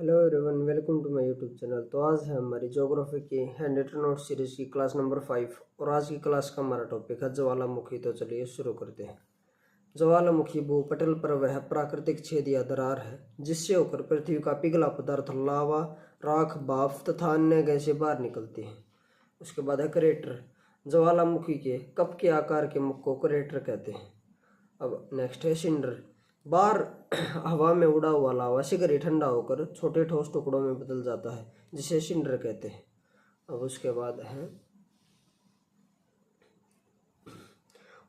Hello everyone, welcome to my YouTube channel. तो आज है हमारी ज्योग्राफी की हैंड रिटन नोट सीरीज की क्लास नंबर 5 और आज की क्लास का हमारा टॉपिक है ज्वालामुखी। तो चलिए शुरू करते हैं। ज्वालामुखी भूपटल पर वह प्राकृतिक छेद या दरार है जिससे होकर पृथ्वी का पिघला पदार्थ लावा, राख, भाप तथा अन्य गैसें बाहर निकलती हैं। उसके बाद है क्रेटर। ज्वालामुखी के कप के आकार के मुख को क्रेटर कहते हैं। अब नेक्स्ट है सिंडर। बाहर हवा में उड़ा हुआ लावा शीघ्र ही ठंडा होकर छोटे ठोस टुकड़ों में बदल जाता है जिसे सिंडर कहते हैं। अब उसके बाद है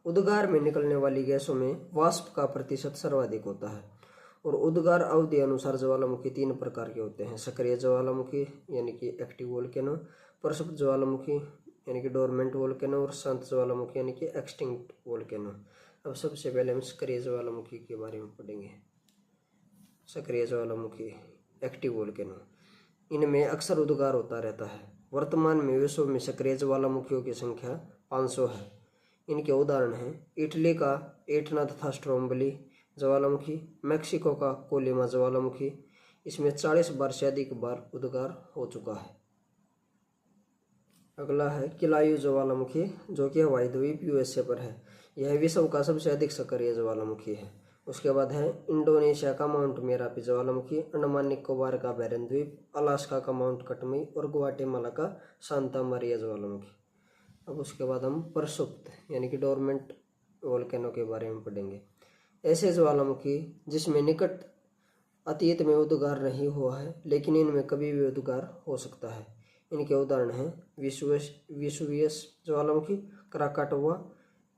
उद्गार में निकलने वाली गैसों में वाष्प का प्रतिशत सर्वाधिक होता है। और उद्गार अवधि अनुसार ज्वालामुखी 3 प्रकार के होते हैं: सक्रिय ज्वालामुखी यानी कि एक्टिव वोल्केनो, प्रसुप्त ज्वालामुखी यानी कि डोरमेंट वोल्केनो और शांत ज्वालामुखी यानी कि एक्सटिंक्ट वोल्केनो। अब सबसे पहले हम सक्रिय ज्वालामुखी के बारे में पढ़ेंगे। सक्रिय ज्वालामुखी एक्टिव वोल्केनो, इनमें अक्सर उद्गार होता रहता है। वर्तमान में विश्व में सक्रिय ज्वालामुखियों की संख्या 500 है। इनके उदाहरण हैं इटली का एटना तथा स्ट्रोम्बली ज्वालामुखी, मैक्सिको का कोलिमा ज्वालामुखी। इसमें 40 बार से अधिक बार उद्गार हो चुका है। अगला है किलायू ज्वालामुखी जो कि हवाई द्वीप यूएसए पर है। यह विश्व का सबसे अधिक सक्रिय ज्वालामुखी है। उसके बाद है इंडोनेशिया का माउंट मेरापी ज्वालामुखी, अंडमान निकोबार का बैरन द्वीप, अलास्का का माउंट कटमी और ग्वाटेमाला का सांता मारिया ज्वालामुखी। अब उसके बाद हम प्रसुप्त यानी कि डोरमेंट वोल्केनो के बारे में पढ़ेंगे। ऐसे ज्वालामुखी जिसमें निकट अतीत में उद्गार नहीं हुआ है लेकिन इनमें कभी भी उद्गार हो सकता है। इनके उदाहरण हैं विसुवियस ज्वालामुखी, क्राकाटोवा,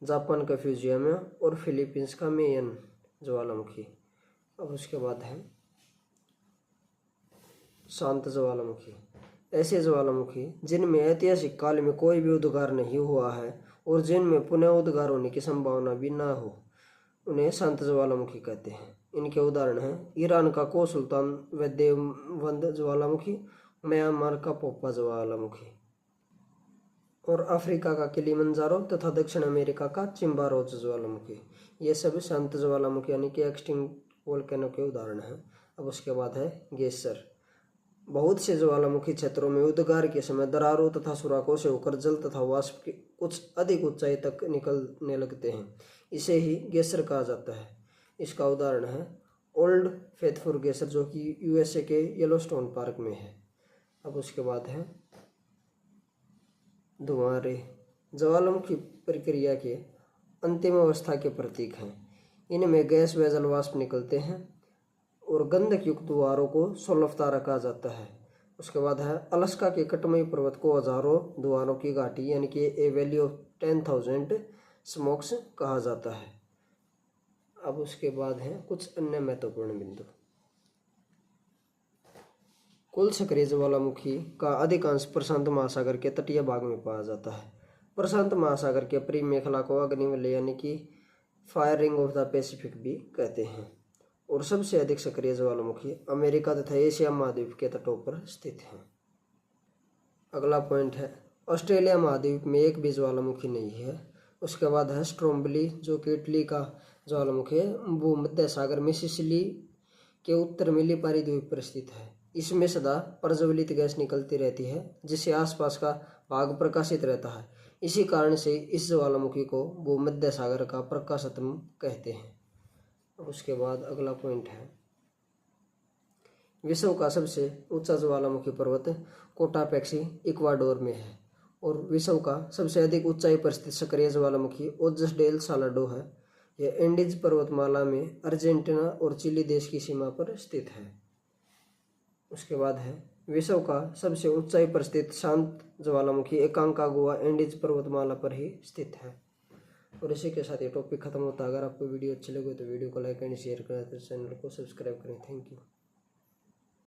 जापान का फ्यूजियामा और फिलीपींस का मेयन ज्वालामुखी। अब उसके बाद है शांत ज्वालामुखी। ऐसे ज्वालामुखी जिनमें ऐतिहासिक काल में कोई भी उद्गार नहीं हुआ है और जिनमें पुनः उद्गार होने की संभावना भी ना हो, उन्हें शांत ज्वालामुखी कहते हैं। इनके उदाहरण हैं ईरान का को सुल्तान व देवबंद ज्वालामुखी, म्यांमार का पोपा ज्वालामुखी और अफ्रीका का किलिमंजारो तथा दक्षिण अमेरिका का चिम्बारोज ज्वालामुखी। ये सब शांत ज्वालामुखी यानी कि एक्सटिंक्ट वोल्केनो के उदाहरण हैं। अब उसके बाद है गेसर। बहुत से ज्वालामुखी क्षेत्रों में उद्गार के समय दरारों तथा सुराखों से होकर जल तथा वाष्प की कुछ अधिक ऊंचाई तक निकलने लगते हैं। इसे ही गेसर कहा जाता है। इसका उदाहरण है ओल्ड फेथफुल गेसर जो कि यूएसए के येलोस्टोन पार्क में है। अब उसके बाद है धुआं। ज्वालामुखी प्रक्रिया के अंतिम अवस्था के प्रतीक हैं। इनमें गैस व जल वाष्प निकलते हैं और गंधक युक्त धुआरों को सोलफतारा कहा जाता है। उसके बाद है अलास्का के कटमई पर्वत को हजारों धुआरों की घाटी यानी कि ए वैली ऑफ 10,000 स्मोक्स कहा जाता है। अब उसके बाद है कुछ अन्य महत्वपूर्ण बिंदु। कुल सक्रिय ज्वालामुखी का अधिकांश प्रशांत महासागर के तटीय भाग में पाया जाता है। प्रशांत महासागर के परिमेखला मेखला को अग्निवलय यानी कि fire ring of the Pacific भी कहते हैं। और सबसे अधिक सक्रिय ज्वालामुखी अमेरिका तथा एशिया महाद्वीप के तटों पर स्थित हैं। अगला पॉइंट है ऑस्ट्रेलिया महाद्वीप में एक भी ज्वालामुखी नहीं है। उसके बाद है स्ट्रोम्बली जो कि इटली का ज्वालामुखी भूमध्य सागर में सिसिली के उत्तर में लिपारी द्वीप पर स्थित है। इसमें सदा प्रज्वलित गैस निकलती रहती है जिससे आसपास का भाग प्रकाशित रहता है। इसी कारण से इस ज्वालामुखी को भूमध्य सागर का प्रकाशतम कहते हैं। अब उसके बाद अगला पॉइंट है विश्व का सबसे ऊंचा ज्वालामुखी पर्वत कोटापेक्सी इक्वाडोर में है। और विश्व का सबसे अधिक ऊंचाई पर स्थित सक्रिय ज्वालामुखी ओजस डेल सालाडो है। यह एंडीज पर्वतमाला में अर्जेंटीना और चिली देश की सीमा पर स्थित है। उसके बाद है विश्व का सबसे ऊंचाई पर स्थित शांत ज्वालामुखी एकांकागुआ एंडीज पर्वतमाला पर ही स्थित है। और इसी के साथ ये टॉपिक खत्म होता है। अगर आपको वीडियो अच्छी लगे तो वीडियो को लाइक एंड शेयर करें, तो चैनल को सब्सक्राइब करें। Thank you.